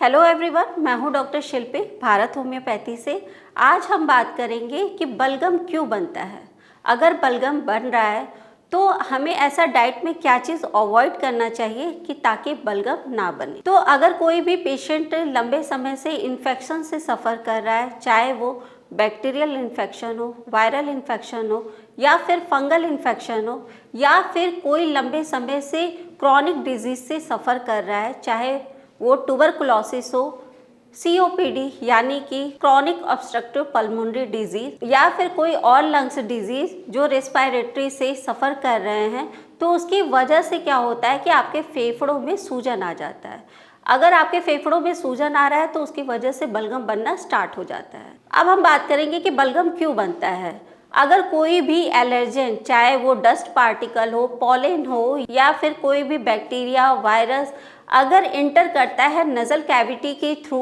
Hello everyone, मैं हूं doctor शिल्पी Bharat homeopathy से। आज हम बात करेंगे कि बलगम क्यों बनता है। अगर बलगम बन रहा है तो हमें ऐसा डाइट में क्या चीज़ अवॉइड करना चाहिए कि ताकि बलगम ना बने। तो अगर कोई भी पेशेंट लंबे समय से इन्फेक्शन से सफ़र कर रहा है, चाहे वो बैक्टीरियल इन्फेक्शन हो, वायरल इन्फेक्शन हो या फिर फंगल इन्फेक्शन हो, या फिर कोई लंबे समय से क्रॉनिक डिजीज़ से सफ़र कर रहा है, चाहे वो ट्यूबरकुलोसिस हो, COPD यानी कि क्रॉनिक ऑब्स्ट्रक्टिव पल्मोनरी डिजीज, या फिर कोई और लंग्स डिजीज जो रेस्पिरेटरी से सफ़र कर रहे हैं, तो उसकी वजह से क्या होता है कि आपके फेफड़ों में सूजन आ जाता है। अगर आपके फेफड़ों में सूजन आ रहा है तो उसकी वजह से बलगम बनना स्टार्ट हो जाता है। अब हम बात करेंगे कि बलगम क्यों बनता है। अगर कोई भी एलर्जेन, चाहे वो डस्ट पार्टिकल हो, पॉलन हो या फिर कोई भी बैक्टीरिया, वायरस अगर इंटर करता है नज़ल कैविटी के थ्रू,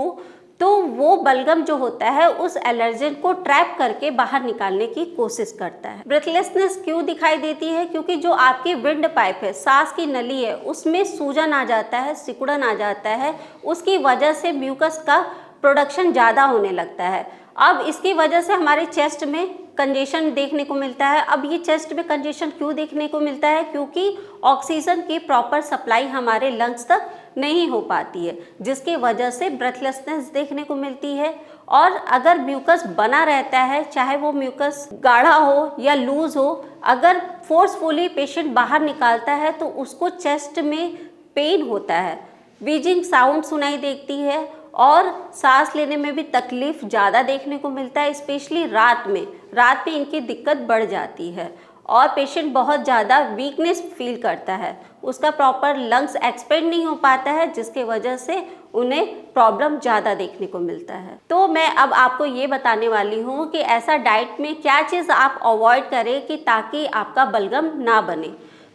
तो वो बलगम जो होता है उस एलर्जेन को ट्रैप करके बाहर निकालने की कोशिश करता है। ब्रेथलेसनेस क्यों दिखाई देती है? क्योंकि जो आपकी विंड पाइप है, सांस की नली है, उसमें सूजन आ जाता है, सिकुड़न आ जाता है। उसकी वजह से म्यूकस का प्रोडक्शन ज़्यादा होने लगता है। अब इसकी वजह से हमारे चेस्ट में कंजेशन देखने को मिलता है। अब ये चेस्ट में कंजेशन क्यों देखने को मिलता है? क्योंकि ऑक्सीजन की प्रॉपर सप्लाई हमारे लंग्स तक नहीं हो पाती है, जिसकी वजह से ब्रेथलेसनेस देखने को मिलती है। और अगर म्यूकस बना रहता है, चाहे वो म्यूकस गाढ़ा हो या लूज हो, अगर फोर्सफुली पेशेंट बाहर निकालता है तो उसको चेस्ट में पेन होता है, व्हीजिंग साउंड सुनाई देती है और सांस लेने में भी तकलीफ ज़्यादा देखने को मिलता है। स्पेशली रात में इनकी दिक्कत बढ़ जाती है और पेशेंट बहुत ज़्यादा वीकनेस फील करता है। उसका प्रॉपर लंग्स एक्सपेंड नहीं हो पाता है, जिसके वजह से उन्हें प्रॉब्लम ज़्यादा देखने को मिलता है। तो मैं अब आपको ये बताने वाली हूँ कि ऐसा डाइट में क्या चीज़ आप अवॉइड करें कि ताकि आपका बलगम ना बने।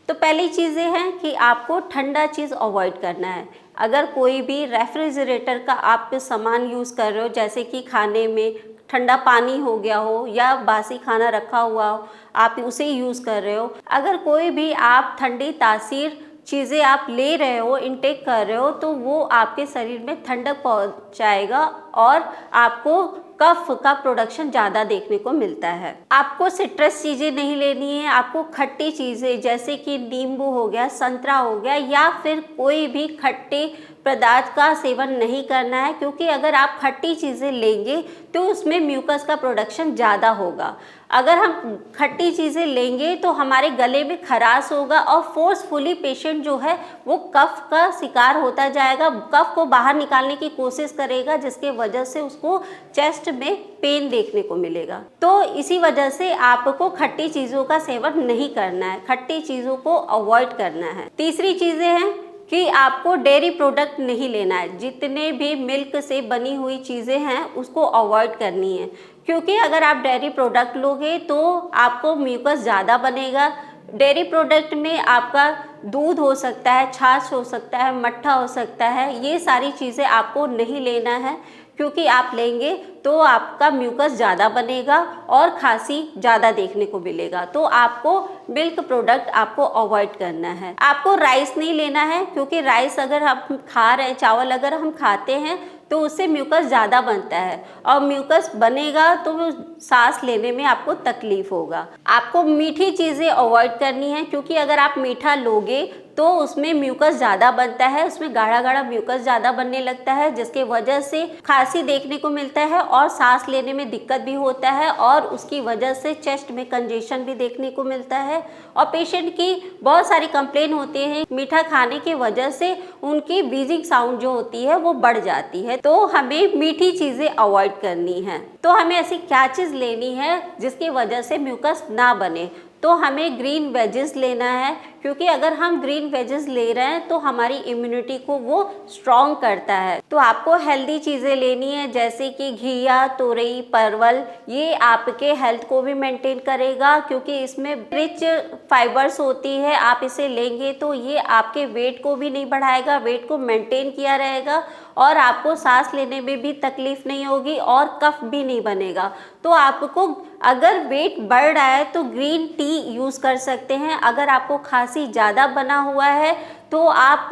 तो पहली चीज़ें हैं कि आपको ठंडा चीज़ अवॉइड करना है। अगर कोई भी रेफ्रिजरेटर का आप सामान यूज़ कर रहे हो, जैसे कि खाने में ठंडा पानी हो गया हो या बासी खाना रखा हुआ हो, आप उसे यूज़ कर रहे हो, अगर कोई भी आप ठंडी तासीर चीज़ें आप ले रहे हो, इनटेक कर रहे हो, तो वो आपके शरीर में ठंडक पहुंचाएगा और आपको कफ का प्रोडक्शन ज़्यादा देखने को मिलता है। आपको सिट्रस चीज़ें नहीं लेनी है। आपको खट्टी चीज़ें जैसे कि नींबू हो गया, संतरा हो गया या फिर कोई भी खट्टे पदार्थ का सेवन नहीं करना है, क्योंकि अगर आप खट्टी चीज़ें लेंगे तो उसमें म्यूकस का प्रोडक्शन ज़्यादा होगा। अगर हम खट्टी चीज़ें लेंगे तो हमारे गले में खराश होगा और फोर्सफुली पेशेंट जो है वो कफ का शिकार होता जाएगा, कफ को बाहर निकालने की कोशिश करेगा, जिसके वजह से उसको चेस्ट में पेन देखने को मिलेगा। तो इसी वजह से आपको खट्टी चीज़ों का सेवन नहीं करना है, खट्टी चीज़ों को अवॉइड करना है। तीसरी चीज़ें हैं कि आपको डेयरी प्रोडक्ट नहीं लेना है। जितने भी मिल्क से बनी हुई चीज़ें हैं उसको अवॉइड करनी है, क्योंकि अगर आप डेयरी प्रोडक्ट लोगे तो आपको म्यूकस ज़्यादा बनेगा। डेयरी प्रोडक्ट में आपका दूध हो सकता है, छाछ हो सकता है, मट्ठा हो सकता है। ये सारी चीज़ें आपको नहीं लेना है, क्योंकि आप लेंगे तो आपका म्यूकस ज़्यादा बनेगा और खांसी ज़्यादा देखने को मिलेगा। तो आपको मिल्क प्रोडक्ट आपको अवॉइड करना है। आपको राइस नहीं लेना है, क्योंकि राइस अगर हम खा रहे हैं, चावल अगर हम खाते हैं तो उससे म्यूकस ज़्यादा बनता है और म्यूकस बनेगा तो सांस लेने में आपको तकलीफ होगा। आपको मीठी चीज़ें अवॉइड करनी है, क्योंकि अगर आप मीठा लोगे तो उसमें म्यूकस ज़्यादा बनता है, उसमें गाढ़ा गाढ़ा म्यूकस ज़्यादा बनने लगता है, जिसके वजह से खांसी देखने को मिलता है और सांस लेने में दिक्कत भी होता है और उसकी वजह से चेस्ट में कंजेशन भी देखने को मिलता है। और पेशेंट की बहुत सारी कंप्लेन होती है, मीठा खाने की वजह से उनकी व्हीजिंग साउंड जो होती है वो बढ़ जाती है। तो हमें मीठी चीज़ें अवॉइड करनी है। तो हमें ऐसी क्या चीज़ लेनी है जिसकी वजह से म्यूकस ना बने? तो हमें ग्रीन वेजेस लेना है, क्योंकि अगर हम ग्रीन वेजेस ले रहे हैं तो हमारी इम्यूनिटी को वो स्ट्रॉन्ग करता है। तो आपको हेल्दी चीज़ें लेनी है, जैसे कि घिया, तोरई, परवल। ये आपके हेल्थ को भी मेंटेन करेगा, क्योंकि इसमें रिच फाइबर्स होती है। आप इसे लेंगे तो ये आपके वेट को भी नहीं बढ़ाएगा, वेट को मेंटेन किया रहेगा और आपको सांस लेने में भी तकलीफ नहीं होगी और कफ भी नहीं बनेगा। तो आपको अगर वेट बढ़ रहा है तो ग्रीन टी यूज़ कर सकते हैं। अगर आपको खांसी खांसी ज़्यादा बना हुआ है तो आप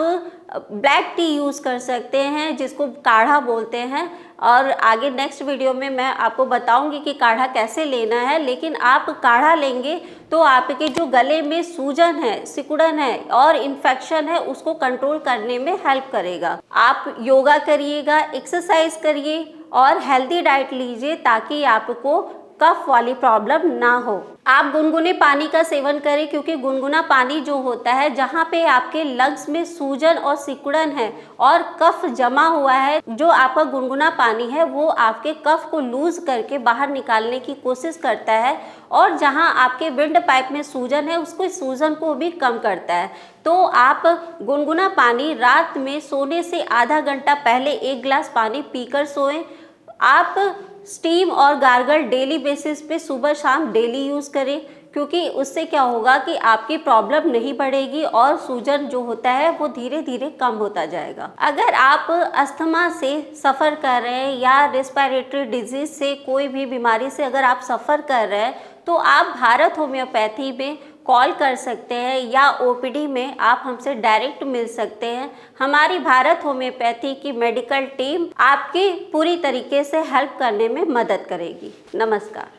ब्लैक टी यूज़ कर सकते हैं, जिसको काढ़ा बोलते हैं। और आगे नेक्स्ट वीडियो में मैं आपको बताऊंगी कि काढ़ा कैसे लेना है। लेकिन आप काढ़ा लेंगे तो आपके जो गले में सूजन है, सिकुड़न है और इन्फेक्शन है, उसको कंट्रोल करने में हेल्प करेगा। आप योगा करिएगा, एक्सरसाइज करिए और हेल्दी डाइट लीजिए ताकि आपको कफ वाली प्रॉब्लम ना हो। आप गुनगुने पानी का सेवन करें, क्योंकि गुनगुना पानी जो होता है, जहाँ पे आपके लंग्स में सूजन और सिकुड़न है और कफ जमा हुआ है, जो आपका गुनगुना पानी है वो आपके कफ को लूज करके बाहर निकालने की कोशिश करता है और जहाँ आपके विंड पाइप में सूजन है उसको सूजन को भी कम करता है। तो आप गुनगुना पानी रात में सोने से आधा घंटा पहले 1 गिलास पानी पीकर सोएं। आप स्टीम और गार्गल डेली बेसिस पे सुबह शाम डेली यूज़ करें, क्योंकि उससे क्या होगा कि आपकी प्रॉब्लम नहीं बढ़ेगी और सूजन जो होता है वो धीरे धीरे कम होता जाएगा। अगर आप अस्थमा से सफ़र कर रहे हैं या रेस्पिरेटरी डिजीज़ से, कोई भी बीमारी से अगर आप सफ़र कर रहे हैं तो आप भारत होम्योपैथी में कॉल कर सकते हैं या ओपीडी में आप हमसे डायरेक्ट मिल सकते हैं। हमारी भारत होम्योपैथी की मेडिकल टीम आपकी पूरी तरीके से हेल्प करने में मदद करेगी। नमस्कार।